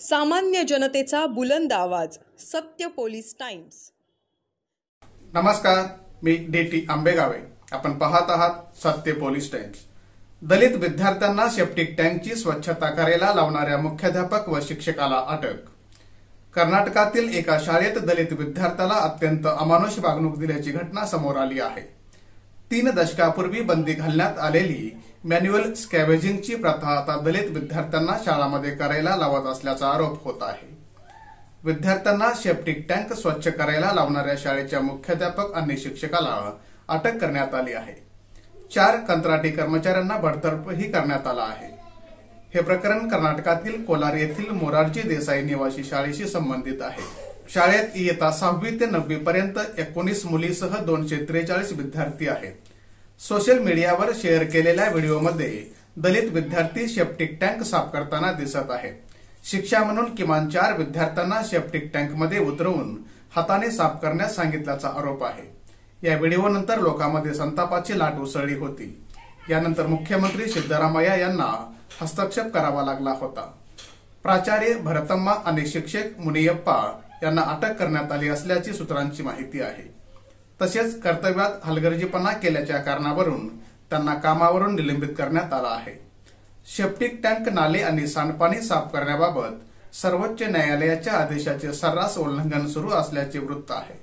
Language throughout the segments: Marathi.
सामान्य जनतेचा बुलंद आवाज, सत्य पोलीस टाइम्स। नमस्कार, मी DT आंबेगावे। आपण पाहत आहात सत्य पोलीस टाइम्स। दलित विद्यार्थ्यांना सेप्टिक टँकची स्वच्छता करायला लावणाऱ्या मुख्याध्यापक व शिक्षकाला अटक। कर्नाटकातील एका शाळेत दलित विद्यार्थ्याला अत्यंत अमानुष वागणूक दिल्याची घटना समोर आली आहे। 3 दशकापूर्वी बंदी घालण्यात आलेली मॅन्युअल स्कॅव्हेजिंगची प्रथा आता दलित विद्यार्थ्यांना शाळांमध्ये करायला लावत असल्याचा आरोप होत आहे। विद्यार्थ्यांना सेप्टिक टँक स्वच्छ करायला लावणाऱ्या शाळेच्या मुख्याध्यापक आणि शिक्षकाला अटक करण्यात आली आहे। 4 कंत्राटी कर्मचाऱ्यांना बडतर्फही करण्यात आला आहे। हे प्रकरण कर्नाटकातील कोलार येथील मोरारजी देसाई निवासी शाळेशी संबंधित आहे। शाळेत इयत्ता 6वी ते 9वी पर्यंत 19 मुलीसह 243 विद्यार्थी आहेत। सोशल मीडियावर शेअर केलेल्या व्हिडिओमध्ये दलित विद्यार्थी सेप्टिक टँक साफ करताना दिसत आहेत। शिक्षा म्हणून किमान 4 विद्यार्थ्यांना सेप्टिक टँकमध्ये उतरवून हाताने साफ करण्यास सांगितल्याचा आरोप आहे। या व्हिडिओनंतर लोकांमध्ये संतापाची लाट उसळली होती। यानंतर मुख्यमंत्री सिद्धरामय्या यांना हस्तक्षेप करावा लागला होता। प्राचार्य भरतम्मा आणि शिक्षक मुनियप्पा यांना अटक करण्यात आली असल्याची सूत्रांची माहिती आहे। तसेच कर्तव्यात हलगर्जीपणा केल्याच्या कारणावरून त्यांना कामावरून निलंबित करण्यात आला आहे। सेप्टिक टँक, नाले आणि सांडपाणी साफ करण्याबाबत सर्वोच्च न्यायालयाच्या आदेशाचे सर्रास उल्लंघन सुरू असल्याचे वृत्त आहे।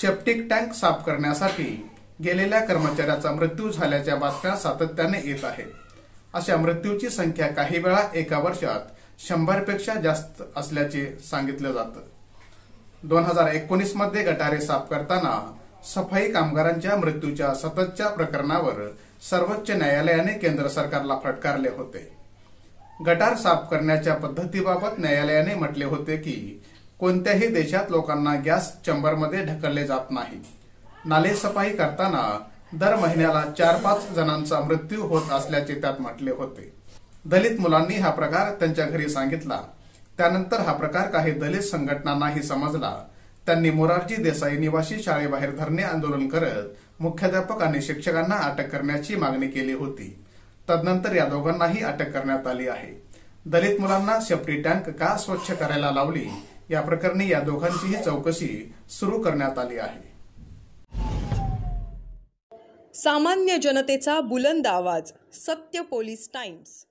सेप्टिक टँक साफ करण्यासाठी गेलेल्या कर्मचाऱ्याचा मृत्यू झाल्याच्या बातम्या सातत्याने येत आहेत। अशा मृत्यूची संख्या काही वेळा एका वर्षात 100 पेक्षा जास्त असल्याचे सांगितले जातं। 2019 मध्ये गटारे साफ करताना सफाई कामगारांच्या मृत्यूच्या सततच्या प्रकरणावर सर्वोच्च न्यायालयाने केंद्र सरकारला फटकारले होते। गटार साफ करण्याच्या पद्धतीबाबत न्यायालयाने म्हटले होते की कोणत्याही देशात लोकांना गॅस चेंबरमध्ये ढकलले जात नाही। नाले सफाई करताना दर महिन्याला 4-5 जणांचा मृत्यू होत असल्याचे त्यात म्हटले होते। दलित मुलांनी हा प्रकार त्यांच्या घरी सांगितला। त्यानंतर हा प्रकार काही दलित संघटनांनाही समजला। त्यांनी मोरारजी देसाई निवासी शाळेबाहेर धरणे आंदोलन करत मुख्याध्यापक आणि शिक्षकांना अटक करण्याची मागणी केली होती। तदनंतर या दोघांनाही अटक करण्यात आली आहे। दलित मुलांना सेप्टिक टँक का स्वच्छ करायला लावली या प्रकरणी या दोघांचीही चौकशी सुरू करण्यात आली आहे। सामान्य जनतेचा बुलंद आवाज, सत्य पोलीस टाइम्स।